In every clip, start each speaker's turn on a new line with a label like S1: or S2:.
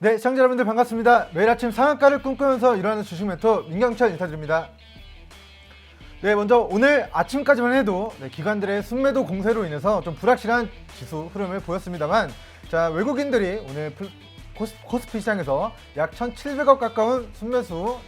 S1: 네, 시청자 여러분들 반갑습니다. 매일 아침 상한가를 꿈꾸면서 일어나는 주식 멘토 민경철 인사드립니다. 네, 먼저 오늘 아침까지만 해도 기관들의 순매도 공세로 인해서 좀 불확실한 지수 흐름을 보였습니다만, 자, 외국인들이 오늘 코스피 시장에서 약 1,700억 가까운 순매수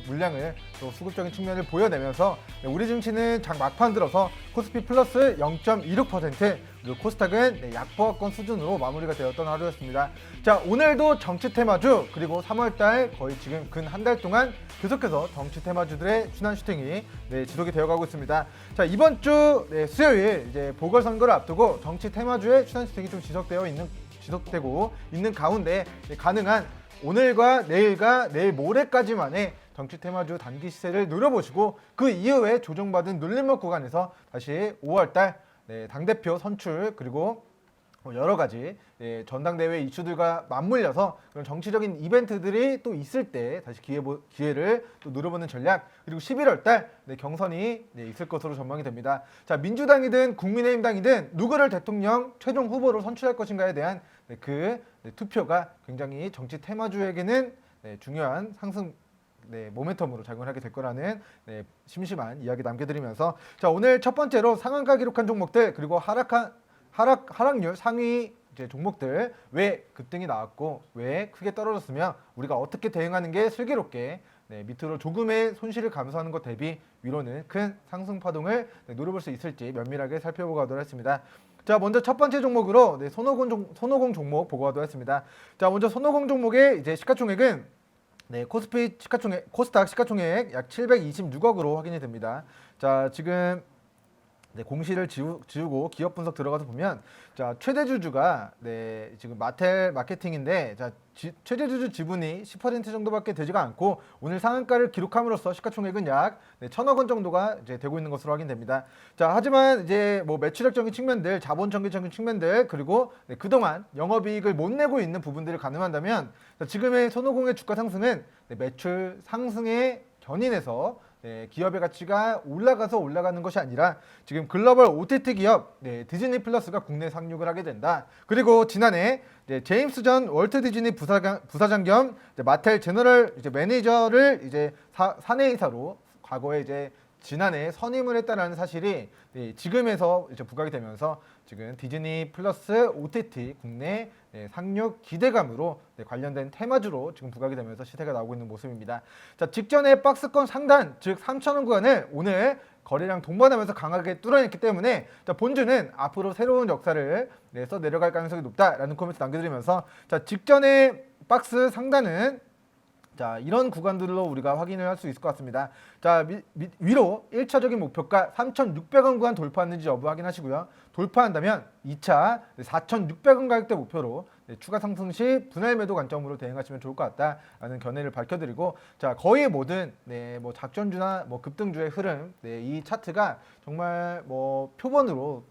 S1: 물량을 또 수급적인 측면을 보여내면서 우리 증시는 장 막판 들어서 코스피 플러스 0.26%, 그리고 코스닥은 약보합권 수준으로 마무리가 되었던 하루였습니다. 자, 오늘도 정치 테마주, 그리고 3월달 거의 지금 근 한 달 동안 계속해서 정치 테마주들의 순환 슈팅이 지속이 되어가고 있습니다. 자, 이번 주 수요일 보궐선거를 앞두고 정치 테마주의 순환 슈팅이 좀 지속되고 있는 가운데 가능한 오늘과 내일과 내일 모레까지만의 정치 테마주 단기 시세를 노려보시고, 그 이후에 조정받은 눌림목 구간에서 다시 5월달 당대표 선출, 그리고 여러 가지 전당대회 이슈들과 맞물려서 그런 정치적인 이벤트들이 또 있을 때 다시 기회를 또 노려보는 전략, 그리고 11월 달 경선이 있을 것으로 전망이 됩니다. 자, 민주당이든 국민의힘당이든 누구를 대통령 최종 후보로 선출할 것인가에 대한 그 투표가 굉장히 정치 테마주에게는 중요한 상승 모멘텀으로 작용을 하게 될 거라는 심심한 이야기 남겨드리면서, 자, 오늘 첫 번째로 상한가 기록한 종목들, 그리고 하락률 상위 종목들 왜 급등이 나왔고 왜 크게 떨어졌으며 우리가 어떻게 대응하는 게 슬기롭게 밑으로 조금의 손실을 감수하는 것 대비 위로는 큰 상승 파동을 노려볼 수 있을지 면밀하게 살펴보고 가도록 하겠습니다. 자, 먼저 첫 번째 종목으로 손오공 종목 보고 가도록 하겠습니다. 자, 먼저 손오공 종목의 시가총액은 코스닥 시가총액 약 726억으로 확인이 됩니다. 자, 지금 공시를 지우고 기업 분석 들어가서 보면, 자, 최대 주주가 지금 마텔 마케팅인데, 자, 최대 주주 지분이 10% 정도밖에 되지가 않고 오늘 상한가를 기록함으로써 시가총액은 약 1,000억 원 정도가 되고 있는 것으로 확인됩니다. 자, 하지만 뭐 매출액적인 측면들, 자본적인 측면들, 그리고 그동안 영업이익을 못 내고 있는 부분들을 가늠한다면, 자, 지금의 손오공의 주가 상승은 매출 상승에 견인해서 기업의 가치가 올라가는 것이 아니라 지금 글로벌 OTT 기업 디즈니 플러스가 국내 상륙을 하게 된다. 그리고 지난해 제임스 전 월트 디즈니 부사장 겸 마텔 제너럴 매니저를 사내이사로 과거에 지난해 선임을 했다는 사실이 지금에서 부각이 되면서 지금 디즈니 플러스 OTT 국내 상륙 기대감으로 관련된 테마주로 지금 부각이 되면서 시세가 나오고 있는 모습입니다. 자, 직전에 박스권 상단, 즉 3,000원 구간을 오늘 거래량 동반하면서 강하게 뚫어냈기 때문에, 자, 본주는 앞으로 새로운 역사를 써 내려갈 가능성이 높다라는 코멘트 남겨드리면서, 자, 직전에 박스 상단은 자, 이런 구간들로 우리가 확인을 할 수 있을 것 같습니다. 자, 위로 1차적인 목표가 3,600원 구간 돌파하는지 여부 확인하시고요. 돌파한다면 2차 4,600원 가격대 목표로 추가 상승 시 분할 매도 관점으로 대응하시면 좋을 것 같다라는 견해를 밝혀드리고, 자, 거의 모든 뭐 작전주나 뭐 급등주의 흐름, 이 차트가 정말 뭐 표본으로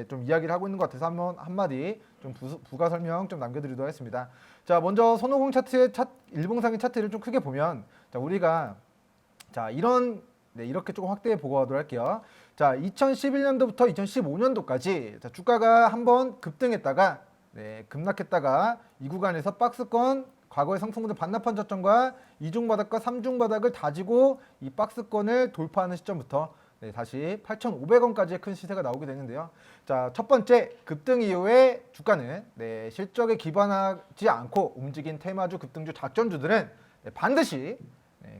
S1: 좀 이야기를 하고 있는 것 같아서 한마디 좀 부가 설명 좀 남겨드리도록 하겠습니다. 자, 먼저 손오공 차트의 일봉상의 차트를 좀 크게 보면, 자, 우리가 자, 이렇게 조금 확대해 보고 가도록 할게요. 자, 2011년도부터 2015년도까지 자, 주가가 한번 급등했다가 급락했다가 이 구간에서 박스권, 과거의 상승분들 반납한 저점과 이중바닥과 삼중바닥을 다지고 이 박스권을 돌파하는 시점부터 다시 8,500원까지의 큰 시세가 나오게 되는데요. 자, 첫 번째 급등 이후에 주가는 실적에 기반하지 않고 움직인 테마주, 급등주, 작전주들은 반드시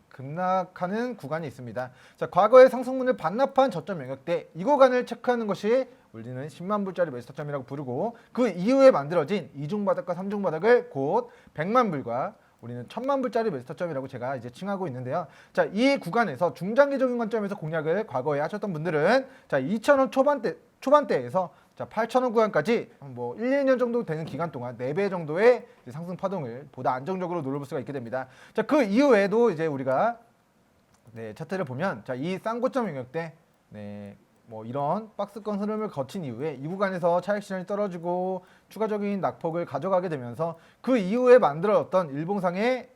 S1: 급락하는 구간이 있습니다. 자, 과거의 상승분을 반납한 저점 영역대, 이 구간을 체크하는 것이 우리는 10만 불짜리 매수 타점이라고 부르고, 그 이후에 만들어진 이중바닥과 삼중바닥을 곧 100만 불과 우리는 1,000만 불짜리 매수 타점이라고 제가 칭하고 있는데요. 자, 이 구간에서 중장기적인 관점에서 공략을 과거에 하셨던 분들은, 자, 2,000원 초반대에서 자, 8,000원 구간까지 뭐 1, 2년 정도 되는 기간 동안 4배 정도의 상승 파동을 보다 안정적으로 노려볼 수가 있게 됩니다. 자, 그 이후에도 우리가 차트를 보면, 자, 이 쌍고점 영역대 뭐 이런 박스권 흐름을 거친 이후에 이 구간에서 차익 실현이 떨어지고 추가적인 낙폭을 가져가게 되면서 그 이후에 만들어졌던 일봉상의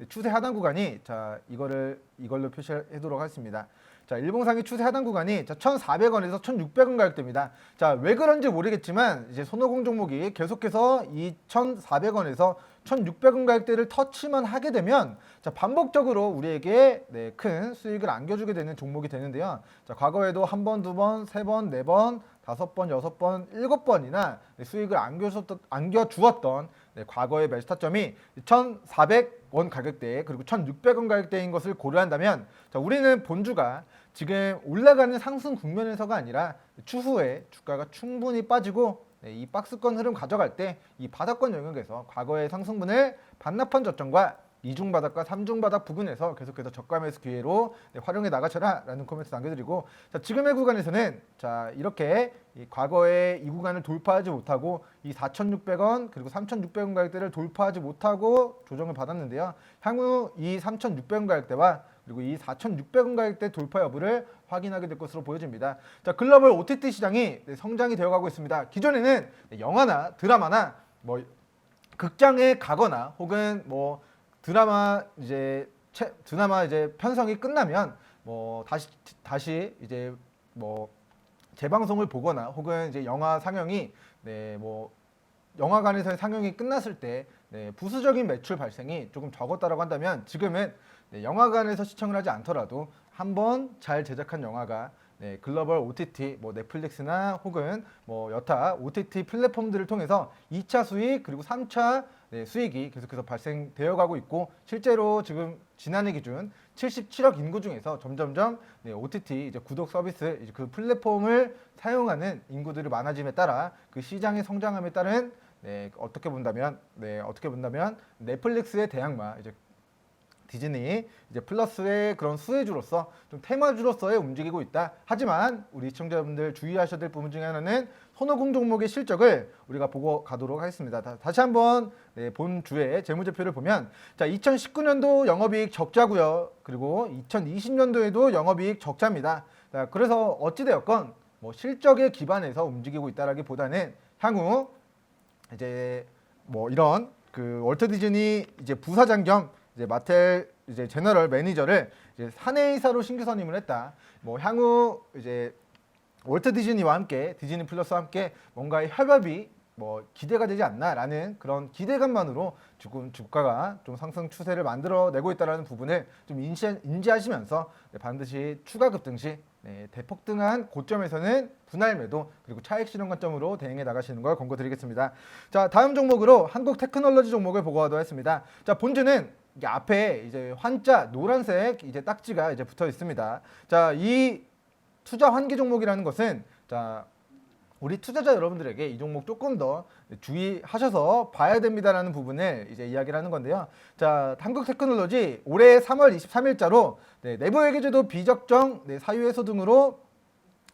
S1: 추세 하단 구간이, 자, 이걸로 표시하도록 하겠습니다. 자, 일봉상의 추세 하단 구간이 1,400원에서 1,600원 가격대입니다. 자, 왜 그런지 모르겠지만 이제 손오공 종목이 계속해서 이 1,400원에서 1,600원 가격대를 터치만 하게 되면 자, 반복적으로 우리에게 큰 수익을 안겨주게 되는 종목이 되는데요. 자, 과거에도 한 번, 두 번, 세 번, 네 번, 5번, 6번, 7번이나 수익을 안겨주었던 과거의 매수 타점이 1,400원 가격대 그리고 1,600원 가격대인 것을 고려한다면 자, 우리는 본주가 지금 올라가는 상승 국면에서가 아니라 추후에 주가가 충분히 빠지고 이 박스권 흐름 가져갈 때 이 바닥권 영역에서 과거의 상승분을 반납한 저점과 이중 바닥과 삼중 바닥 부근에서 계속해서 저가 매수 기회로 활용해 나가셔라 라는 코멘트 남겨드리고 자, 지금의 구간에서는 자, 이렇게 이 과거의 이 구간을 돌파하지 못하고 이 4,600원 그리고 3,600원 가격대를 돌파하지 못하고 조정을 받았는데요. 향후 이 3,600원 가격대와 그리고 이 4,600원 가격대 돌파 여부를 확인하게 될 것으로 보여집니다. 자, 글로벌 OTT 시장이 성장이 되어가고 있습니다. 기존에는 영화나 드라마나 뭐 극장에 가거나 혹은 뭐 드라마 이제 편성이 끝나면 뭐 다시 이제 뭐 재방송을 보거나 혹은 이제 영화 상영이 뭐 영화관에서의 상영이 끝났을 때 부수적인 매출 발생이 조금 적었다라고 한다면 지금은 영화관에서 시청을 하지 않더라도 한번 잘 제작한 영화가 글로벌 OTT, 뭐 넷플릭스나 혹은 뭐 여타 OTT 플랫폼들을 통해서 2차 수익 그리고 3차 수익이 계속해서 발생되어 가고 있고 실제로 지금 지난해 기준 77억 인구 중에서 점점점 OTT 이제 구독 서비스 이제 그 플랫폼을 사용하는 인구들이 많아짐에 따라 그 시장의 성장함에 따른 어떻게 본다면 넷플릭스의 대항마 이제 디즈니 이제 플러스의 그런 수혜주로서 좀 테마주로서의 움직이고 있다. 하지만 우리 시청자분들 주의하셔야 될 부분 중에 하나는 손오공 종목의 실적을 우리가 보고 가도록 하겠습니다. 다시 한번 본 주의 재무제표를 보면 자 2019년도 영업이익 적자고요. 그리고 2020년도에도 영업이익 적자입니다. 자, 그래서 어찌되었건 뭐 실적에 기반해서 움직이고 있다라기보다는 향후 이제 뭐 이런 그 월트 디즈니 이제 부사장 겸 이제 마텔 이제 제너럴 매니저를 이제 사내이사로 신규 선임을 했다. 뭐 향후 이제 월트 디즈니와 함께 디즈니 플러스와 함께 뭔가의 협업이 뭐 기대가 되지 않나라는 그런 기대감만으로 지금 주가가 좀 상승 추세를 만들어내고 있다라는 부분을 좀 인지하시면서 반드시 추가 급등 시 대폭등한 고점에서는 분할 매도 그리고 차익 실현 관점으로 대응해 나가시는 걸 권고드리겠습니다. 자, 다음 종목으로 한국 테크놀로지 종목을 보고 가도록 하겠습니다. 자, 본주는 이게 앞에 이제 환자 노란색 이제 딱지가 이제 붙어 있습니다. 자, 이 투자 환기 종목이라는 것은 자, 우리 투자자 여러분들에게 이 종목 조금 더 주의하셔서 봐야 됩니다라는 부분을 이제 이야기를 하는 건데요. 자, 한국 테크놀로지 올해 3월 23일자로 내부 회계제도 비적정 사유 해소 등으로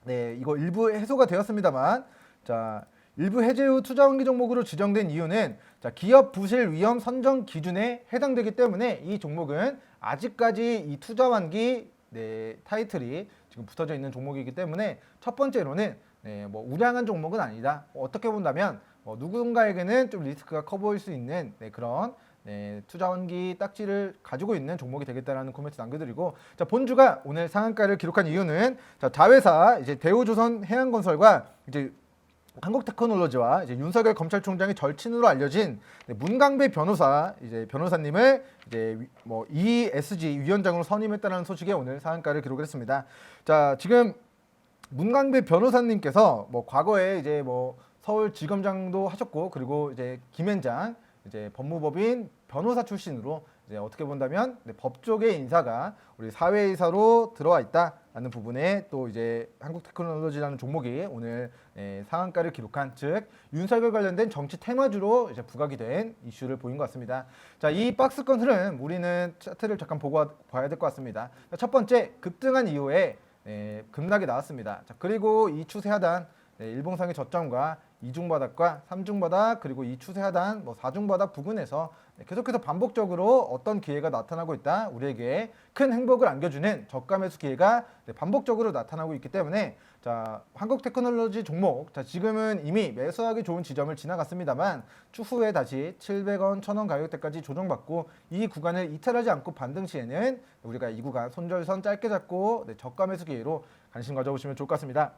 S1: 이거 일부 해소가 되었습니다만 자, 일부 해제 후 투자 환기 종목으로 지정된 이유는 자, 기업 부실 위험 선정 기준에 해당되기 때문에 이 종목은 아직까지 이 투자 환기 타이틀이 지금 붙어져 있는 종목이기 때문에 첫 번째로는 뭐 우량한 종목은 아니다. 어떻게 본다면 누군가에게는 좀 리스크가 커 보일 수 있는 그런 투자 환기 딱지를 가지고 있는 종목이 되겠다라는 코멘트 남겨드리고 자, 본주가 오늘 상한가를 기록한 이유는 자, 자회사 이제 대우조선 해양건설과 이제 한국테크놀로지와 이제 윤석열 검찰총장의 절친으로 알려진 문강배 변호사 이제 변호사님을 이제 뭐 ESG 위원장으로 선임했다는 소식에 오늘 상한가를 기록했습니다. 자, 지금 문강배 변호사님께서 뭐 과거에 이제 뭐 서울지검장도 하셨고 그리고 이제 김현장 이제 법무법인 변호사 출신으로 이제 어떻게 본다면 법조계 인사가 우리 사회이사로 들어와 있다라는 부분에 또 이제 한국테크놀로지라는 종목이 오늘 상한가를 기록한 즉 윤석열 관련된 정치 테마주로 이제 부각이 된 이슈를 보인 것 같습니다. 자, 이 박스권 흐름 우리는 차트를 잠깐 보고 봐야 될 것 같습니다. 첫 번째 급등한 이후에 급락이 나왔습니다. 자, 그리고 이 추세 하단 일봉상의 저점과 2중 바닥과 3중 바닥 그리고 이 추세 하단 4중 바닥 부근에서 계속해서 반복적으로 어떤 기회가 나타나고 있다. 우리에게 큰 행복을 안겨주는 저가 매수 기회가 반복적으로 나타나고 있기 때문에 자, 한국테크놀로지 종목 자, 지금은 이미 매수하기 좋은 지점을 지나갔습니다만 추후에 다시 700원, 1000원 가격대까지 조정받고 이 구간을 이탈하지 않고 반등 시에는 우리가 이 구간 손절선 짧게 잡고 저가 매수 기회로 관심 가져보시면 좋을 것 같습니다.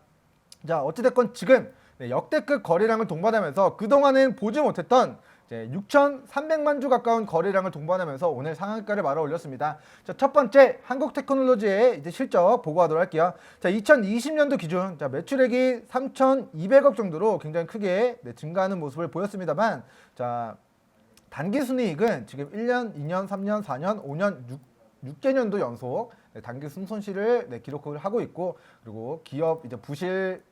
S1: 자, 어찌됐건 지금 역대급 거래량을 동반하면서 그동안은 보지 못했던 6,300만 주 가까운 거래량을 동반하면서 오늘 상한가를 말아 올렸습니다. 자, 첫 번째 한국테크놀로지의 이제 실적 보고하도록 할게요. 자, 2020년도 기준 매출액이 3,200억 정도로 굉장히 크게 증가하는 모습을 보였습니다만 자, 단기 순이익은 지금 1년, 2년, 3년, 4년, 5년, 6개년도 연속 단기 순손실을 기록을 하고 있고 그리고 기업 부실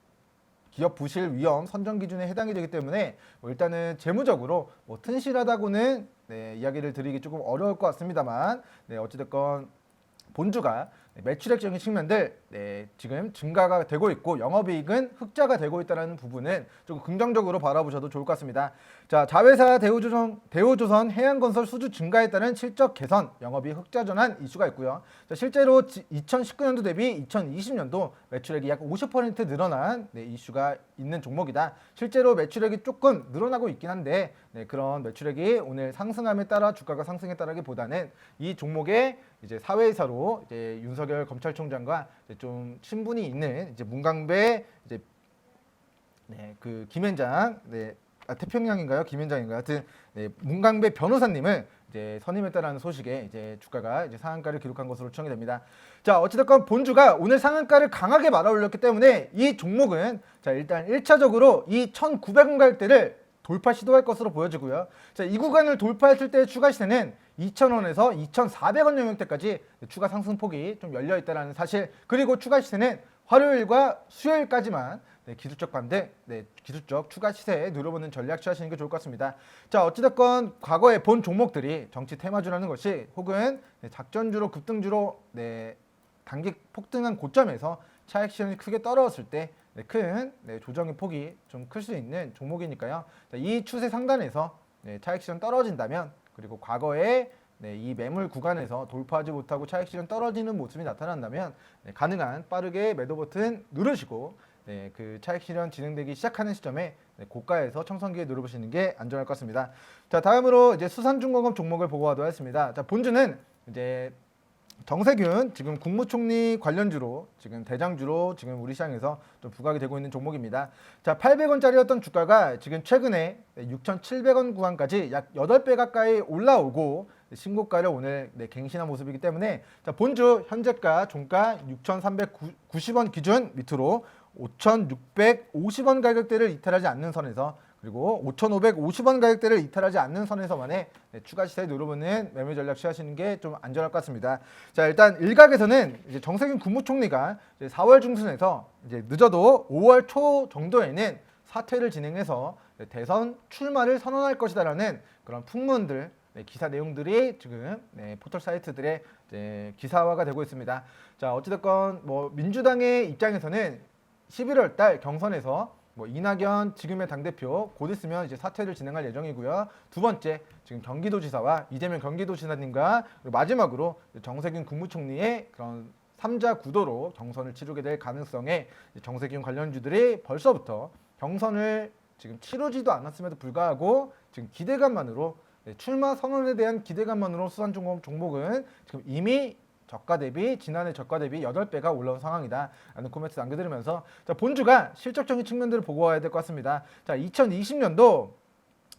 S1: 위험 선정 기준에 해당이 되기 때문에 일단은 재무적으로 튼실하다고는 이야기를 드리기 조금 어려울 것 같습니다만 어찌됐건 본주가 매출액적인 측면들 지금 증가가 되고 있고 영업이익은 흑자가 되고 있다는 부분은 조금 긍정적으로 바라보셔도 좋을 것 같습니다. 자, 자회사 대우조선 해양건설 수주 증가에 따른 실적 개선, 영업이익 흑자 전환 이슈가 있고요. 자, 실제로 2019년도 대비 2020년도 매출액이 약 50% 늘어난 이슈가 있는 종목이다. 실제로 매출액이 조금 늘어나고 있긴 한데 그런 매출액이 오늘 상승함에 따라 주가가 상승에 따르기보다는 이 종목의 이제 사회이사로 이제 윤석열 검찰총장과 이제 좀 친분이 있는 이제 문강배 이제 그 김현장 태평양인가요? 김현장인가요? 하여튼 문강배 변호사님을 이제 선임했다라는 소식에 이제 주가가 이제 상한가를 기록한 것으로 추정이 됩니다. 자, 어찌됐건 본주가 오늘 상한가를 강하게 말아 올렸기 때문에 이 종목은 자, 일단 1차적으로 이 1,900원 가격대를 돌파 시도할 것으로 보여지고요. 자, 이 구간을 돌파했을 때 추가 시세는 2,000원에서 2,400원 영역대까지 추가 상승폭이 좀 열려 있다는 사실. 그리고 추가 시세는 화요일과 수요일까지만 기술적 반등, 기술적 추가 시세에 누려보는 전략 취하시는 게 좋을 것 같습니다. 자, 어찌됐건 과거에 본 종목들이 정치 테마주라는 것이 혹은 작전주로 급등주로 단기 폭등한 고점에서 차익 실현이 크게 떨어졌을 때 큰 조정의 폭이 좀 클 수 있는 종목이니까요. 자, 이 추세 상단에서 차익 실현 떨어진다면 그리고 과거에 이 매물 구간에서 돌파하지 못하고 차익 실현 떨어지는 모습이 나타난다면 가능한 빠르게 매도 버튼 누르시고 그 차익 실현 진행되기 시작하는 시점에 고가에서 청산기에 누르시는 게 안전할 것 같습니다. 자, 다음으로 이제 수산중공업 종목을 보고하도록 하겠습니다. 자, 본주는 이제 정세균 지금 국무총리 관련주로 지금 대장주로 지금 우리 시장에서 좀 부각이 되고 있는 종목입니다. 자, 800원짜리였던 주가가 지금 최근에 6,700원 구간까지 약 8배 가까이 올라오고 신고가를 오늘 갱신한 모습이기 때문에 자, 본주 현재가 종가 6,390원 기준 밑으로 5,650원 가격대를 이탈하지 않는 선에서 그리고 5,550원 가격대를 이탈하지 않는 선에서만의 추가 시세 누르보는 매매 전략 취하시는 게 좀 안전할 것 같습니다. 자, 일단 일각에서는 이제 정세균 국무총리가 이제 4월 중순에서 이제 늦어도 5월 초 정도에는 사퇴를 진행해서 대선 출마를 선언할 것이다라는 그런 풍문들, 기사 내용들이 지금 포털 사이트들의 기사화가 되고 있습니다. 자, 어찌됐건 민주당의 입장에서는 11월 달 경선에서 이낙연 지금의 당대표 곧 있으면 이제 사퇴를 진행할 예정이고요. 두 번째 지금 경기도지사와 이재명 경기도지사님과 그리고 마지막으로 정세균 국무총리의 그런 3자 구도로 경선을 치르게 될 가능성에 정세균 관련주들이 벌써부터 경선을 지금 치르지도 않았음에도 불구하고 지금 기대감만으로 출마 선언에 대한 기대감만으로 수산중공업 종목은 지금 이미 저가 대비 지난해 저가 대비 8배가 올라온 상황이다 라는 코멘트 남겨드리면서 자, 본주가 실적적인 측면들을 보고 와야 될 것 같습니다. 자, 2020년도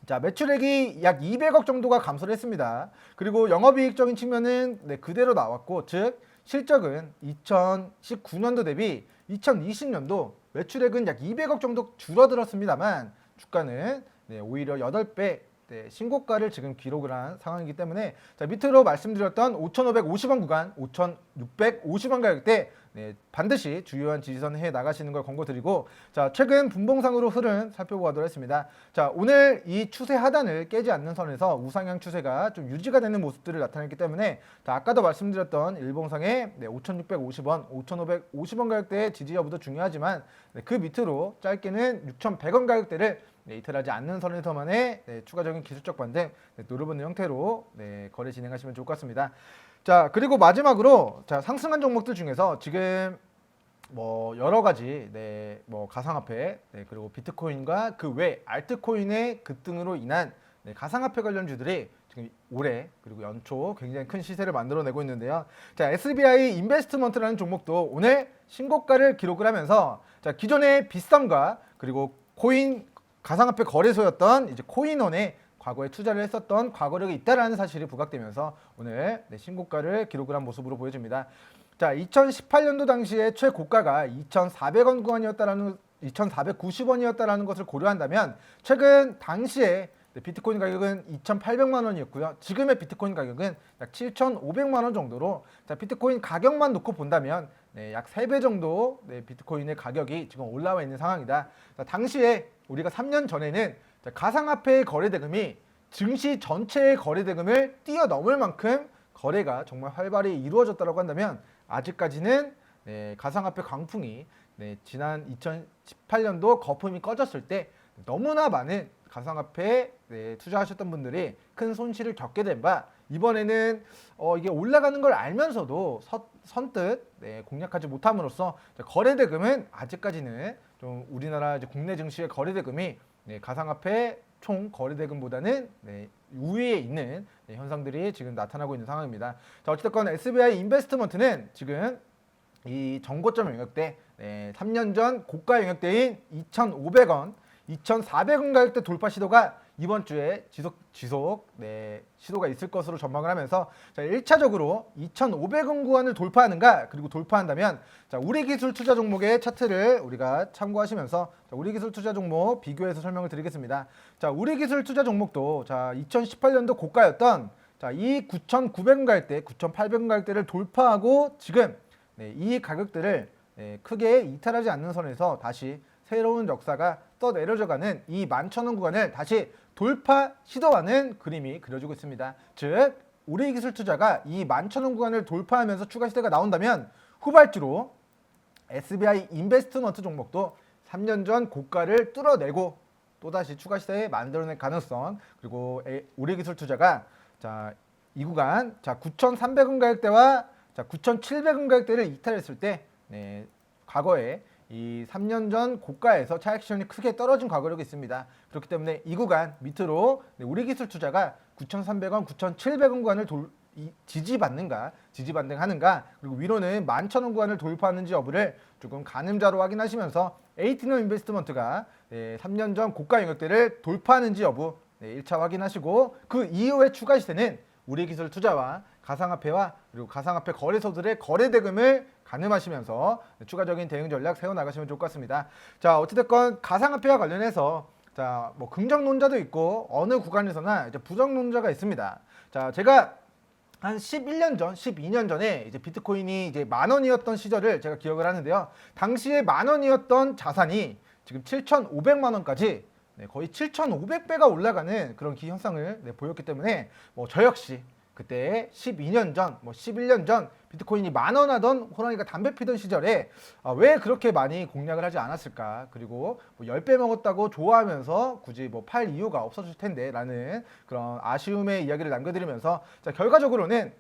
S1: 자, 매출액이 약 200억 정도가 감소를 했습니다. 그리고 영업이익적인 측면은 그대로 나왔고 즉 실적은 2019년도 대비 2020년도 매출액은 약 200억 정도 줄어들었습니다만 주가는 오히려 8배 신고가를 지금 기록을 한 상황이기 때문에 자, 밑으로 말씀드렸던 5,550원 구간, 5,650원 가격대 네, 반드시 주요한 지지선 해 나가시는 걸 권고드리고, 자, 최근 분봉상으로 흐름 살펴보도록 하겠습니다. 자, 오늘 이 추세 하단을 깨지 않는 선에서 우상향 추세가 좀 유지가 되는 모습들을 나타냈기 때문에, 자, 아까도 말씀드렸던 일봉상의 5,650원, 5,550원 가격대의 지지 여부도 중요하지만, 네, 그 밑으로 짧게는 6,100원 가격대를 이탈하지 않는 선에서만의 추가적인 기술적 반등 노려보는 형태로 거래 진행하시면 좋을 것 같습니다. 자, 그리고 마지막으로 자, 상승한 종목들 중에서 지금 뭐 여러 가지 뭐 가상화폐 그리고 비트코인과 그 외 알트코인의 급등으로 인한 가상화폐 관련주들이 지금 올해 그리고 연초 굉장히 큰 시세를 만들어내고 있는데요. 자, SBI 인베스트먼트라는 종목도 오늘 신고가를 기록을 하면서, 자, 기존의 빗썸과 그리고 코인 가상화폐 거래소였던 이제 코인원에 과거에 투자를 했었던 과거력이 있다라는 사실이 부각되면서 오늘 신고가를 기록을 한 모습으로 보여집니다. 자, 2018년도 당시에 최고가가 2,400원 구간이었다라는 2,490원이었다라는 것을 고려한다면 최근 당시에 비트코인 가격은 2,800만 원이었고요. 지금의 비트코인 가격은 약 7,500만 원 정도로, 자, 비트코인 가격만 놓고 본다면 약 3배 정도 비트코인의 가격이 지금 올라와 있는 상황이다. 자, 당시에 우리가 3년 전에는 가상화폐의 거래대금이 증시 전체의 거래대금을 뛰어넘을 만큼 거래가 정말 활발히 이루어졌다고 한다면, 아직까지는 가상화폐 광풍이 지난 2018년도 거품이 꺼졌을 때 너무나 많은 가상화폐에 투자하셨던 분들이 큰 손실을 겪게 된 바, 이번에는 이게 올라가는 걸 알면서도 선뜻 공략하지 못함으로써 거래대금은 아직까지는 좀 우리나라 이제 국내 증시의 거래대금이 가상화폐 총 거래대금보다는 우위에 있는 현상들이 지금 나타나고 있는 상황입니다. 자, 어쨌든 SBI 인베스트먼트는 지금 이 정고점 영역대 3년 전 고가 영역대인 2,500원, 2,400원 가격대 돌파 시도가 이번 주에 지속 시도가 있을 것으로 전망을 하면서, 자, 1차적으로 2,500원 구간을 돌파하는가, 그리고 돌파한다면 자, 우리기술 투자 종목의 차트를 우리가 참고하시면서 자, 우리기술 투자 종목 비교해서 설명을 드리겠습니다. 자, 우리기술 투자 종목도 자, 2018년도 고가였던 자, 이 9,900원 가격대, 9,800원 가격대를 돌파하고 지금 이 가격대를 크게 이탈하지 않는 선에서 다시 새로운 역사가 떠내려져가는 이 11,000원 구간을 다시 돌파 시도하는 그림이 그려지고 있습니다. 즉, 우리기술 투자가 이 11,000원 구간을 돌파하면서 추가 시대가 나온다면 후발주로 SBI 인베스트먼트 종목도 3년 전 고가를 뚫어내고 또다시 추가 시대에 만들어낼 가능성, 그리고 우리기술 투자가 자, 이 구간 자, 9,300원 가격대와 자, 9,700원 가격대를 이탈했을 때 과거에 이 3년 전 고가에서 차익실현이 크게 떨어진 과거력이 있습니다. 그렇기 때문에 이 구간 밑으로 우리기술 투자가 9,300원, 9,700원 구간을 지지받는가, 지지반등하는가, 그리고 위로는 11,000원 구간을 돌파하는지 여부를 조금 가늠자로 확인하시면서 에이티너 인베스트먼트가 3년 전 고가 영역대를 돌파하는지 여부 1차 확인하시고, 그 이후의 추가 시세는 우리기술 투자와 가상화폐와 그리고 가상화폐 거래소들의 거래대금을 가늠하시면서 추가적인 대응 전략 세워나가시면 좋을 것 같습니다. 자, 어찌됐건 가상화폐와 관련해서 자, 뭐 긍정론자도 있고 어느 구간에서나 이제 부정론자가 있습니다. 자, 제가 한 11년 전, 12년 전에 이제 비트코인이 이제 10,000원이었던 시절을 제가 기억을 하는데요. 당시에 10,000원이었던 자산이 지금 7,500만 원까지 거의 7,500배가 올라가는 그런 기현상을 보였기 때문에 뭐 저 역시 그때 12년 전, 뭐 11년 전 비트코인이 10,000원 하던 호랑이가 담배 피던 시절에 왜 그렇게 많이 공략을 하지 않았을까? 그리고 뭐 10배 먹었다고 좋아하면서 굳이 뭐 팔 이유가 없었을 텐데 라는 그런 아쉬움의 이야기를 남겨드리면서, 자, 결과적으로는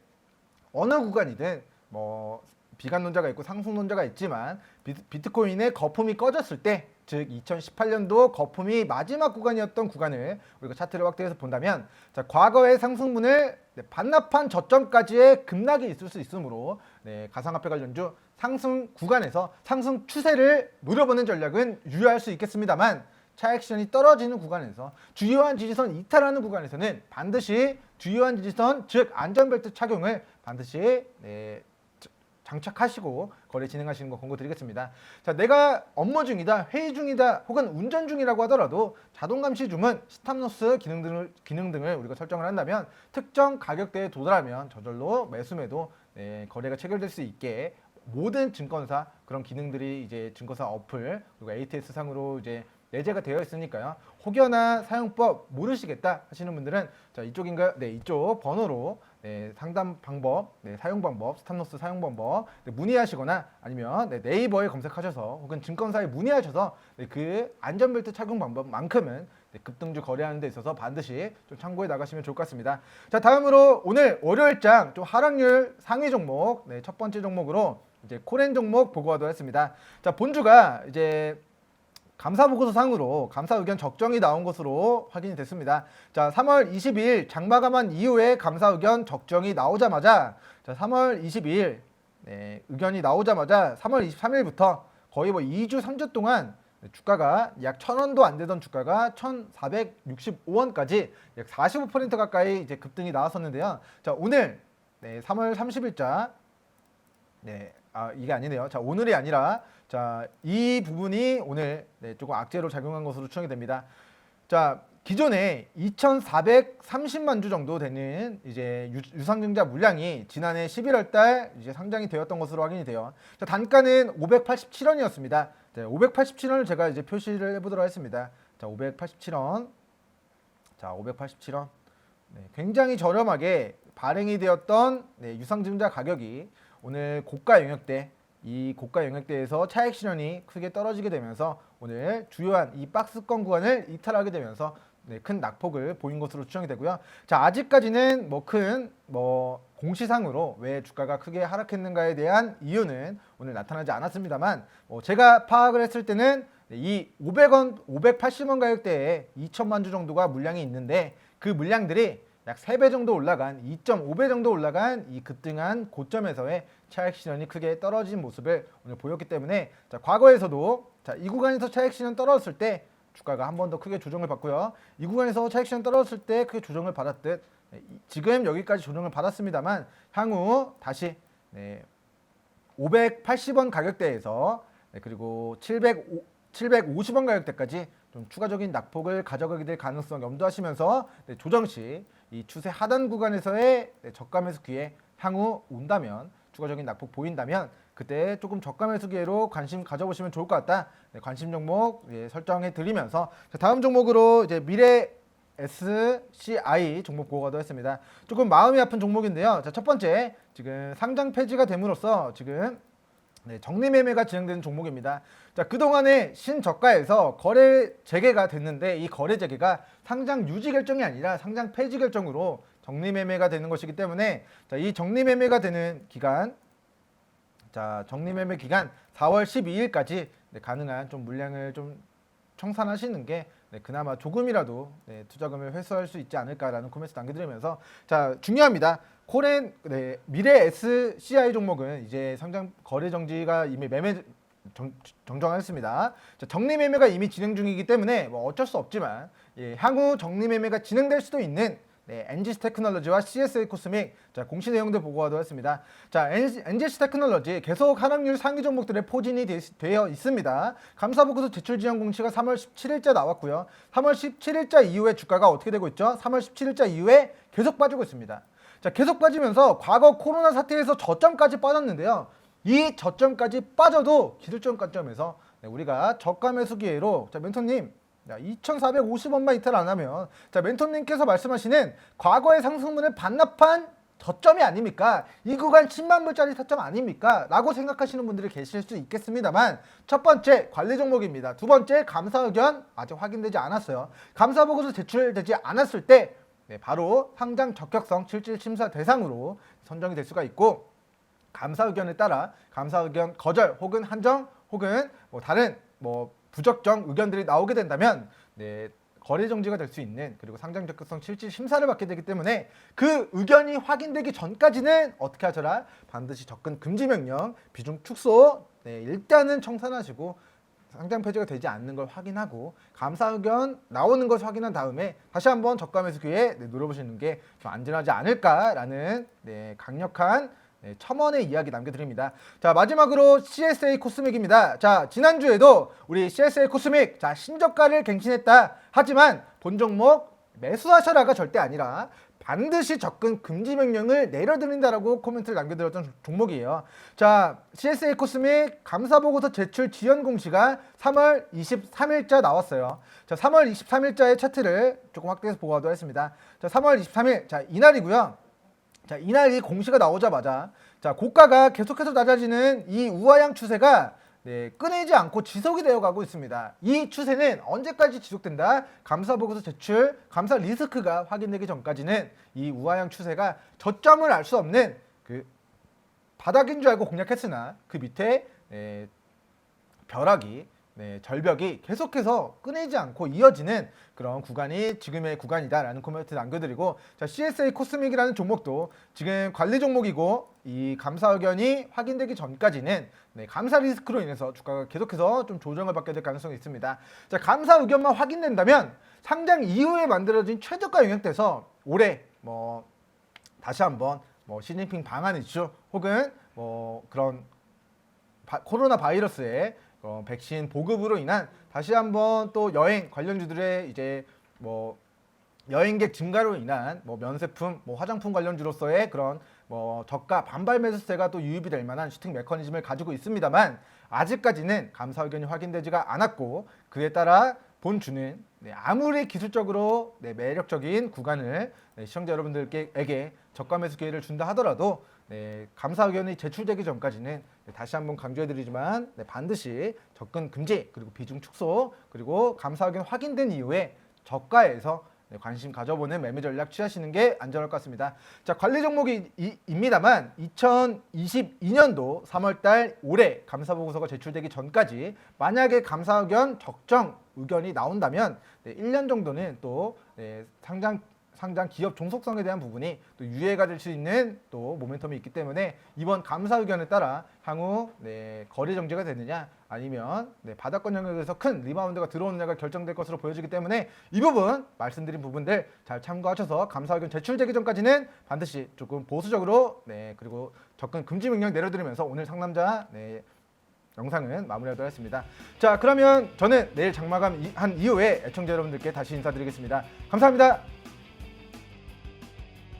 S1: 어느 구간이든 뭐 비관론자가 있고 상승론자가 있지만 비트코인의 거품이 꺼졌을 때, 즉 2018년도 거품이 마지막 구간이었던 구간을 우리가 차트를 확대해서 본다면, 자, 과거의 상승분을 반납한 저점까지의 급락이 있을 수 있으므로 가상화폐 관련주 상승 구간에서 상승 추세를 노려보는 전략은 유효할 수 있겠습니다만, 차익실현이 떨어지는 구간에서 주요한 지지선 이탈하는 구간에서는 반드시 주요한 지지선, 즉 안전벨트 착용을 반드시 장착하시고 거래 진행하시는 거 권고드리겠습니다. 자, 내가 업무 중이다, 회의 중이다, 혹은 운전 중이라고 하더라도 자동 감시 주문, 스탑로스 기능 등을 우리가 설정을 한다면 특정 가격대에 도달하면 저절로 매수 매도 거래가 체결될 수 있게 모든 증권사 그런 기능들이 이제 증권사 어플 그리고 ATS 상으로 이제 내재가 되어 있으니까요. 혹여나 사용법 모르시겠다 하시는 분들은 자, 이쪽인가요? 네, 이쪽 번호로 네, 상담 방법, 네, 사용 방법, 스탑로스 사용 방법 네, 문의하시거나 아니면 네, 네이버에 검색하셔서 혹은 증권사에 문의하셔서 네, 그 안전벨트 착용 방법만큼은 네, 급등주 거래하는 데 있어서 반드시 좀 참고해 나가시면 좋을 것 같습니다. 자, 다음으로 오늘 월요일장 좀 하락률 상위 종목 네, 첫 번째 종목으로 이제 코렌 종목 보고 하도록 했습니다. 자, 본주가 이제 감사 보고서 상으로 감사 의견 적정이 나온 것으로 확인이 됐습니다. 자, 3월 22일 장마 감안 이후에 감사 의견 적정이 나오자마자 자, 3월 22일 네, 의견이 나오자마자 3월 23일부터 거의 뭐 2주 3주 동안 주가가 약 1,000원도 안 되던 주가가 1,465원까지 약 45% 가까이 이제 급등이 나왔었는데요. 자, 오늘 네, 3월 30일자 네, 이게 아니네요. 자, 오늘이 아니라 자, 이 부분이 오늘 네, 조금 악재로 작용한 것으로 추정이 됩니다. 자, 기존에 2,430만 주 정도 되는 이제 유상증자 물량이 지난해 11월 달 이제 상장이 되었던 것으로 확인이 돼요. 자, 단가는 587원이었습니다. 자, 587원을 제가 이제 표시를 해보도록 하겠습니다. 자, 587원. 자, 587원. 네, 굉장히 저렴하게 발행이 되었던 네, 유상증자 가격이 오늘 고가 영역대 이 고가 영역대에서 차익 실현이 크게 떨어지게 되면서 오늘 주요한 이 박스권 구간을 이탈하게 되면서 네, 큰 낙폭을 보인 것으로 추정이 되고요. 자, 아직까지는 큰 공시상으로 왜 주가가 크게 하락했는가에 대한 이유는 오늘 나타나지 않았습니다만 제가 파악을 했을 때는 이 500원, 580원 가격대에 2천만 주 정도가 물량이 있는데 그 물량들이 약 3배 정도 올라간 2.5배 정도 올라간 이 급등한 고점에서의 차익 실현이 크게 떨어진 모습을 오늘 보였기 때문에 자, 과거에서도 자, 이 구간에서 차익 실현 떨어졌을 때 주가가 한 번 더 크게 조정을 받고요. 이 구간에서 차익 실현 떨어졌을 때 크게 조정을 받았듯 지금 여기까지 조정을 받았습니다만 향후 다시 580원 가격대에서 그리고 750원 가격대까지 좀 추가적인 낙폭을 가져가게 될 가능성 염두하시면서 조정 시 이 추세 하단 구간에서의 저가 매수 기회 향후 온다면 추가적인 낙폭 보인다면 그때 조금 저가 매수 기회로 관심 가져보시면 좋을 것 같다. 관심 종목 설정해 드리면서 다음 종목으로 이제 미래 SCI 종목 보고 가도록 했습니다. 조금 마음이 아픈 종목인데요. 자, 첫 번째 지금 상장 폐지가 됨으로써 지금 정리 매매가 진행되는 종목입니다. 자, 그동안에 신저가에서 거래 재개가 됐는데 이 거래 재개가 상장 유지 결정이 아니라 상장 폐지 결정으로 정리 매매가 되는 것이기 때문에 자, 이 정리 매매가 되는 기간 자, 정리 매매 기간 4월 12일까지 가능한 좀 물량을 좀 청산하시는 게 그나마 조금이라도 투자금을 회수할 수 있지 않을까라는 코멘트 남겨드리면서 자, 중요합니다. 코렌 미래 SCI 종목은 이제 상장 거래 정지가 이미 매매 정정했습니다. 자, 정리 매매가 이미 진행 중이기 때문에 어쩔 수 없지만 향후 정리 매매가 진행될 수도 있는 NGC 테크놀로지와 CSA 코스믹 자, 공시 내용들 보고하도록 했습니다. 자, NGC 테크놀로지 계속 하락률 상위 종목들의 포진이 되어 있습니다. 감사 보고서 제출 지연 공시가 3월 17일자 나왔고요. 3월 17일자 이후에 주가가 어떻게 되고 있죠? 3월 17일자 이후에 계속 빠지고 있습니다. 자, 계속 빠지면서 과거 코로나 사태에서 저점까지 빠졌는데요. 이 저점까지 빠져도 기술적 관점에서 우리가 저가 매수 기회로 자, 멘토님 2,450원만 이탈 안 하면 자, 멘토님께서 말씀하시는 과거의 상승분을 반납한 저점이 아닙니까? 이 구간 10만 불짜리 저점 아닙니까? 라고 생각하시는 분들이 계실 수 있겠습니다만 첫 번째 관리 종목입니다. 두 번째 감사 의견 아직 확인되지 않았어요. 감사 보고서 제출되지 않았을 때 바로 상장 적격성 실질 심사 대상으로 선정이 될 수가 있고 감사 의견에 따라 감사 의견 거절 혹은 한정 혹은 다른 부적정 의견들이 나오게 된다면 거래 정지가 될 수 있는 그리고 상장 적격성 실질 심사를 받게 되기 때문에 그 의견이 확인되기 전까지는 어떻게 하셔라? 반드시 접근 금지 명령 비중 축소 일단은 청산하시고 상장 폐지가 되지 않는 걸 확인하고 감사 의견 나오는 것을 확인한 다음에 다시 한번 저가 매수 기회에 노려보시는 게 좀 안전하지 않을까라는 강력한 첨언의 이야기 남겨드립니다. 자, 마지막으로 CSA 코스믹입니다. 자, 지난주에도 우리 CSA 코스믹 신저가를 갱신했다. 하지만 본 종목 매수하셔라가 절대 아니라 반드시 접근 금지 명령을 내려드린다라고 코멘트를 남겨드렸던 종목이에요. 자, CSA 코스믹 감사보고서 제출 지연 공시가 3월 23일자 나왔어요. 자, 3월 23일자의 차트를 조금 확대해서 보고 가도록 하겠습니다. 자, 3월 23일, 자, 이날이고요. 자, 이날이 공시가 나오자마자 자, 고가가 계속해서 낮아지는 이 우하향 추세가 끊이지 않고 지속이 되어 가고 있습니다. 이 추세는 언제까지 지속된다? 감사보고서 제출, 감사 리스크가 확인되기 전까지는 이 우하향 추세가 저점을 알 수 없는 그 바닥인 줄 알고 공략했으나 그 밑에 벼락이 절벽이 계속해서 끊이지 않고 이어지는 그런 구간이 지금의 구간이다라는 코멘트 남겨드리고, 자, CSA 코스믹이라는 종목도 지금 관리 종목이고 이 감사 의견이 확인되기 전까지는 감사 리스크로 인해서 주가가 계속해서 좀 조정을 받게 될 가능성이 있습니다. 자, 감사 의견만 확인된다면 상장 이후에 만들어진 최저가 영역대에서 올해 다시 한번 시진핑 방한 이슈 혹은 그런 코로나 바이러스의 백신 보급으로 인한 다시 한번 또 여행 관련주들의 이제 여행객 증가로 인한 면세품, 화장품 관련주로서의 그런 저가 반발 매수세가 또 유입이 될 만한 슈팅 메커니즘을 가지고 있습니다만, 아직까지는 감사 의견이 확인되지가 않았고, 그에 따라 본주는 아무리 기술적으로 매력적인 구간을 시청자 여러분들에게 저가 매수 기회를 준다 하더라도 감사 의견이 제출되기 전까지는 다시 한번 강조해드리지만 반드시 접근 금지, 그리고 비중 축소, 그리고 감사 의견 확인된 이후에 저가에서 관심 가져보는 매매 전략 취하시는 게 안전할 것 같습니다. 자, 관리 종목입니다만 2022년도 3월달 올해 감사보고서가 제출되기 전까지 만약에 감사 의견 적정 의견이 나온다면 1년 정도는 또 상장 기업 종속성에 대한 부분이 또 유예가 될 수 있는 또 모멘텀이 있기 때문에 이번 감사 의견에 따라 향후 거래 정지가 되느냐 아니면 바닥권 영역에서 큰 리바운드가 들어오느냐가 결정될 것으로 보여지기 때문에 이 부분 말씀드린 부분들 잘 참고하셔서 감사 의견 제출되기 전까지는 반드시 조금 보수적으로 그리고 접근 금지 명령 내려드리면서 오늘 상남자 영상은 마무리하도록 하겠습니다. 자, 그러면 저는 내일 장마감 한 이후에 애청자 여러분들께 다시 인사드리겠습니다. 감사합니다.